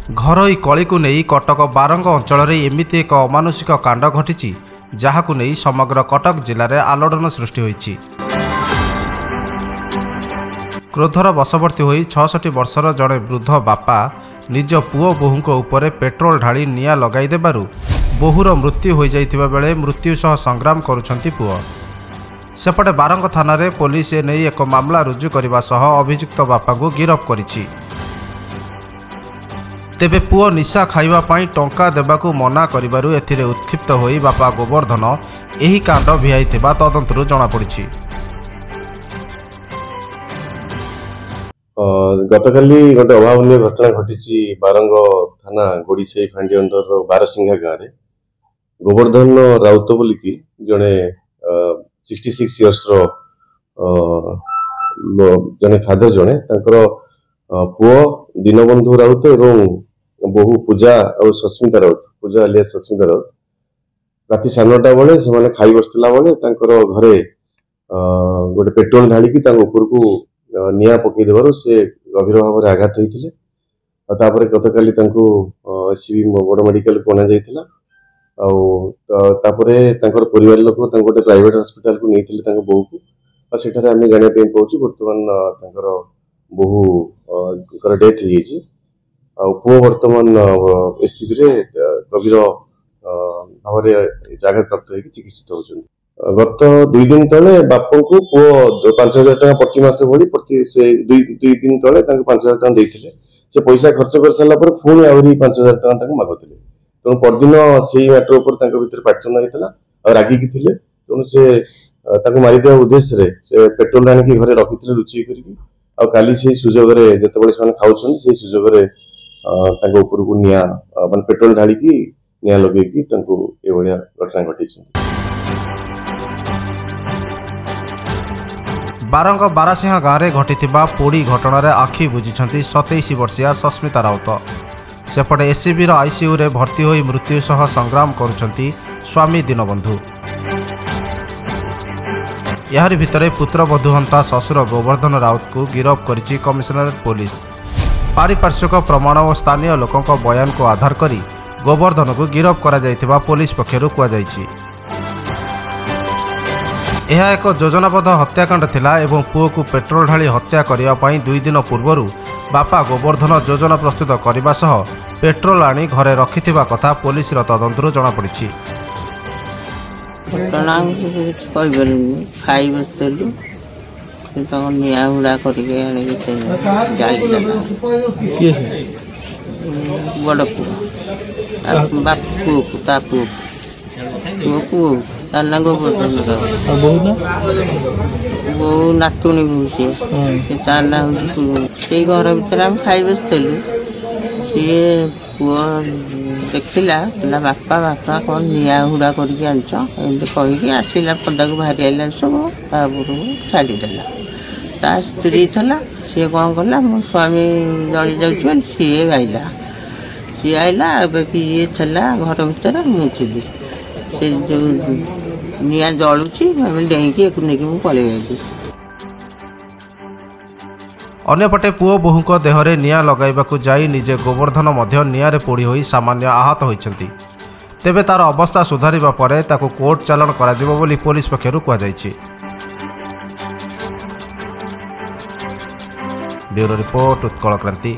घरोई कली को नहीं कटक बारंग अंचल एमती एक अमानुषिक कांड घटी जहां नहीं समग्र कटक जिले में आलोड़न सृष्टि होईछि। क्रोधर वशवर्ती होई 66 वर्षर जड़े वृद्ध बापा निज पुओ बोहू उपर पेट्रोल ढाली निया लगाई देबारु बोहूर मृत्यु हो जाइतिबा बेले मृत्यु सह संग्राम करुछंती पुओ। सेपटे बारंग थाना रे पुलिस ए नहीं एक मामला रुजु करने सह अभियुक्त बापा को गिरफ करिछि। तेबे पुओ निशा खाइबा पाई टंका देबाकू मना करिबारु एथिरे उत्क्षिप्त होई बापा गोवर्धन एही कांड भिआइथिबा तदंतरु जणा पड़िछि। गतकाली गोटे अभावनीय घटना घटी बारंग थाना गोड़ीसाई फांडी अंडर बारसिंघा गाँव में गोवर्धन राउत बोलिकी जड़े 66 इयर्स जड़े फादर जड़े पुओ दीनबंधु राउत एवं बहु पूजा और सस्मिता राउत पूजा आलिया सस्मिता राउत राति 9टा बेले से खाई बसला बेले घरे गोटे पेट्रोल ढालिकी उपरकू निया पकई देवर से गभीर भाव में आघात होता है। गतकाली एससीबी बड़ मेडिकल को अना जाइथिला परिवार लोक गोटे प्राइवेट हॉस्पिटल को नहीं बोहू को सेठारे आम जाना पाऊँ बर्तमान बोहू डेथ हो पुओ बर्तमान एससीबी रे गभीर भाव में आघात प्राप्त होकर चिकित्सित होती। गत 2 दिन तले बापा को पुओ 5000 टका प्रति मास भरी प्रति से 2 दिन तले 5000 टका देइथिले से पैसा खर्च कर सारा पर पुणी आहरी 5000 टका मागुले तेणु परदिन से मैटर भितर पाठन होता और रागिकी थे तेणु से मारिदेवा उद्देश्य से पेट्रोल आनिक घरे रखी लुचि काली से सुजोग जो खाऊँ से सुजोग उपरकू निया मान पेट्रोल ढालिकी निया लगे घटना घटी। बारंग बारासिंहा गाँव में घटी पोड़ी घटना आखि बुझिछंती 27 वर्षीय सस्मिता राउत। सेपटे एससीबी आईसीयू रे भर्ती होई मृत्यु सह संग्राम करुछंती स्वामी दीनबंधु। यार भितरे पुत्रवधू हंता ससुर गोवर्धन राउत को गिरफ करिछि कमिशनरेट पुलिस। पारिपार्श्विक प्रमाण और स्थानीय लोकों बयान को आधार करी गोवर्धन को गिरफ करा जाइथिबा पुलिस पक्षरु कुआ जाइछि। यह एक योजनाबद्ध हत्याकांड थिला एवं पुओ को पेट्रोल ढाली हत्या करने 2 दिन पूर्व बापा गोवर्धन योजना प्रस्तुत करने सह पेट्रोल आनी घरे रखिथिबा कथा पुलिस तदंतरु जणा पड़िछि। बहु नातुणी भी तार ना से घर भर आम खाई बसलु सी पुओ देखला कहला बापा बापा कौन निया हुड़ा करके आनच कहीकि आसला पदा को बाहरी आइला सब छाड़देला ता स्त्री थला सी कौन कला मो स्वामी जली जाऊँ सी आइला ये थला घर भर मुझी से जो निया जलुची डेईकी एक पलि जाइए। अन्यपटे पुओ बोहू देहरे निया लगाइबाकू जाई निजे गोवर्धन मध्य नियारे पोड़ी होई सामान्य आहत होइछंती। तेबे तार अवस्था सुधारिबा परे ताकू कोर्ट चालाण कराजिबो बोली पुलिस पक्षरु कुआ जाइछि। ब्यूरो रिपोर्ट उत्कल क्रांति।